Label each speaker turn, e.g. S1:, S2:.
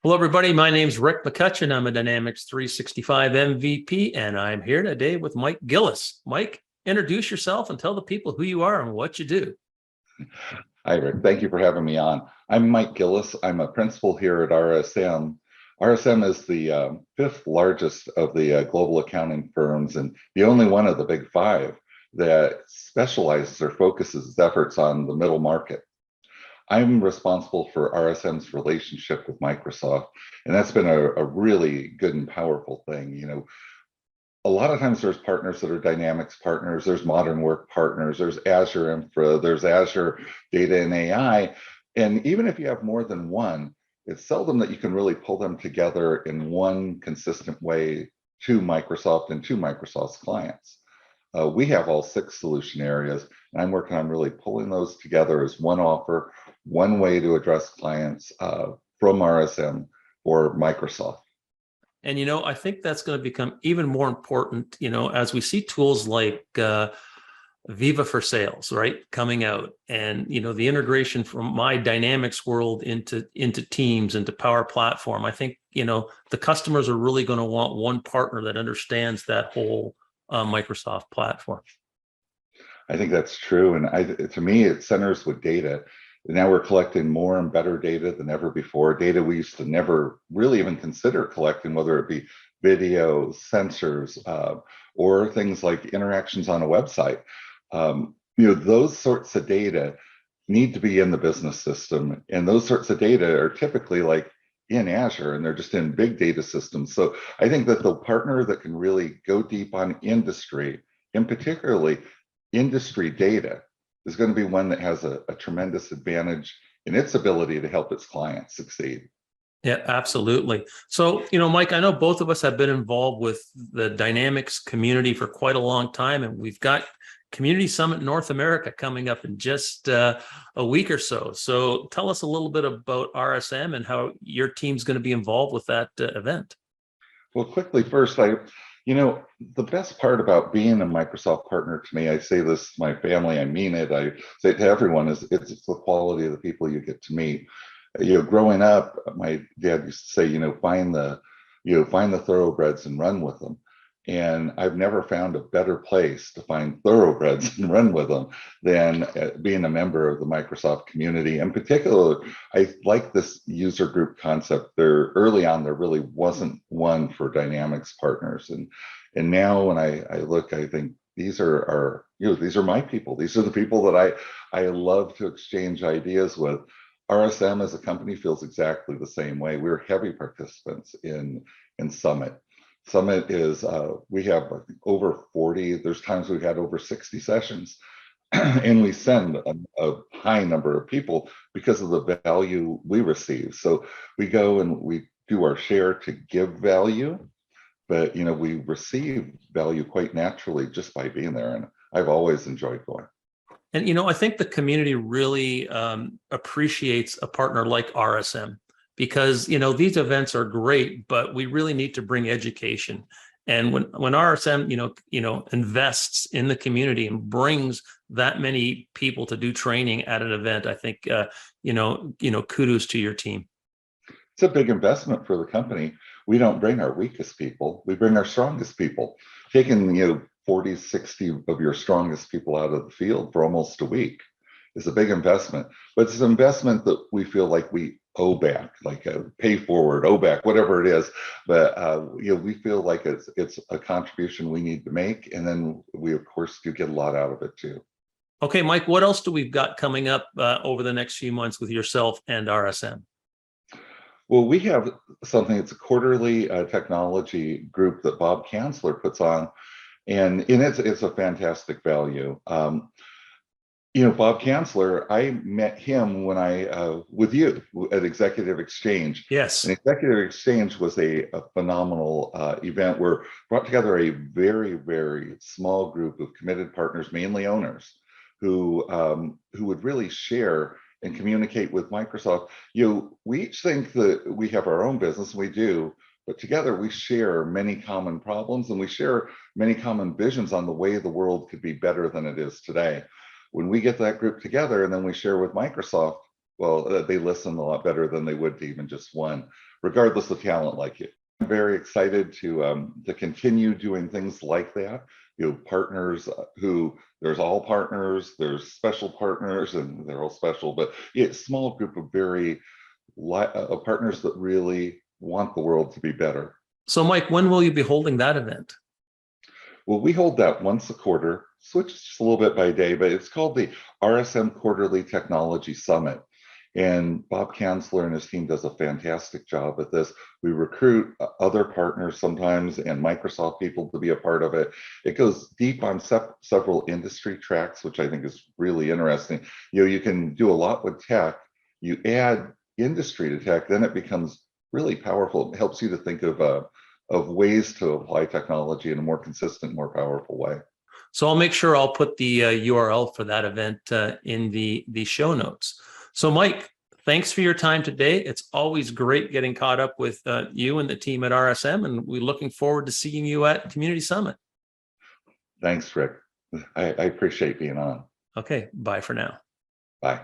S1: Hello, everybody. My name's Rick McCutcheon. I'm a Dynamics 365 MVP, and I'm here today with Mike Gillis. Mike, introduce yourself and tell the people who you are and what you do.
S2: Hi, Rick. Thank you for having me on. I'm Mike Gillis. I'm a principal here at RSM. RSM is the fifth largest of the global accounting firms and the only one of the big five that specializes or focuses its efforts on the middle market. I'm responsible for RSM's relationship with Microsoft, and that's been a really good and powerful thing. You know, a lot of times there's partners that are Dynamics partners, there's modern work partners, there's Azure Infra, there's Azure Data and AI. And even if you have more than one, it's seldom that you can really pull them together in one consistent way to Microsoft and to Microsoft's clients. We have all 6 solution areas, and I'm working on really pulling those together as one offer, one way to address clients from RSM or Microsoft.
S1: And, you know, I think that's going to become even more important, you know, as we see tools like Viva for Sales, right, coming out, and, you know, the integration from my Dynamics world into Teams, into Power Platform. I think, you know, the customers are really going to want one partner that understands that whole Microsoft platform.
S2: I think that's true. And to me, it centers with data. Now we're collecting more and better data than ever before. Data we used to never really even consider collecting, whether it be video, sensors, or things like interactions on a website. You know, those sorts of data need to be in the business system. And those sorts of data are typically like in Azure, and they're just in big data systems. So I think that the partner that can really go deep on industry, and particularly industry data, is going to be one that has a tremendous advantage in its ability to help its clients succeed.
S1: Yeah, absolutely. So, you know, Mike, I know both of us have been involved with the Dynamics community for quite a long time, and we've got Community Summit North America coming up in just a week or so. So tell us a little bit about RSM and how your team's going to be involved with that event.
S2: Well, quickly first, you know, the best part about being a Microsoft partner to me, I say this to my family, I mean it, I say it to everyone, is it's the quality of the people you get to meet. You know, growing up, my dad used to say, you know, find the thoroughbreds and run with them. And I've never found a better place to find thoroughbreds and run with them than being a member of the Microsoft community. In particular, I like this user group concept. Early on, there really wasn't one for Dynamics partners. And now when I look, I think these are these are my people. These are the people that I love to exchange ideas with. RSM as a company feels exactly the same way. We're heavy participants in Summit. Summit is, we have over 40, there's times we've had over 60 sessions, and we send a high number of people because of the value we receive. So we go and we do our share to give value, but, you know, we receive value quite naturally just by being there. And I've always enjoyed going.
S1: And, you know, I think the community really appreciates a partner like RSM. Because, you know, these events are great, but we really need to bring education. And when RSM, you know, invests in the community and brings that many people to do training at an event, I think, you know, kudos to your team.
S2: It's a big investment for the company. We don't bring our weakest people, we bring our strongest people. Taking, you know, 40, 60 of your strongest people out of the field for almost a week is a big investment, but it's an investment that we feel like we owe back, like a pay forward, owe back, whatever it is. But you know, we feel like it's a contribution we need to make, and then we of course do get a lot out of it too.
S1: Okay, Mike, what else do we've got coming up over the next few months with yourself and RSM?
S2: Well, we have something. It's a quarterly technology group that Bob Kanzler puts on, and it's a fantastic value. You know, Bob Kanzler, I met him when with you at Executive Exchange.
S1: Yes.
S2: And Executive Exchange was a phenomenal event where brought together a very, very small group of committed partners, mainly owners, who would really share and communicate with Microsoft. You know, we each think that we have our own business, we do, but together we share many common problems and we share many common visions on the way the world could be better than it is today. When we get that group together and then we share with Microsoft, well, they listen a lot better than they would to even just one, regardless of talent like you. I'm very excited to continue doing things like that. You know, partners who, there's all partners, there's special partners, and they're all special, but it's a small group of very partners that really want the world to be better.
S1: So Mike, when will you be holding that event?
S2: Well, we hold that once a quarter, switches just a little bit by day, but it's called the RSM Quarterly Technology Summit. And Bob Kanzler and his team does a fantastic job at this. We recruit other partners sometimes and Microsoft people to be a part of it. It goes deep on several industry tracks, which I think is really interesting. You know, you can do a lot with tech. You add industry to tech, then it becomes really powerful. It helps you to think of ways to apply technology in a more consistent, more powerful way.
S1: So I'll make sure I'll put the URL for that event in the show notes. So Mike, thanks for your time today. It's always great getting caught up with you and the team at RSM, and we're looking forward to seeing you at Community Summit.
S2: Thanks, Rick. I appreciate being on.
S1: Okay, bye for now.
S2: Bye.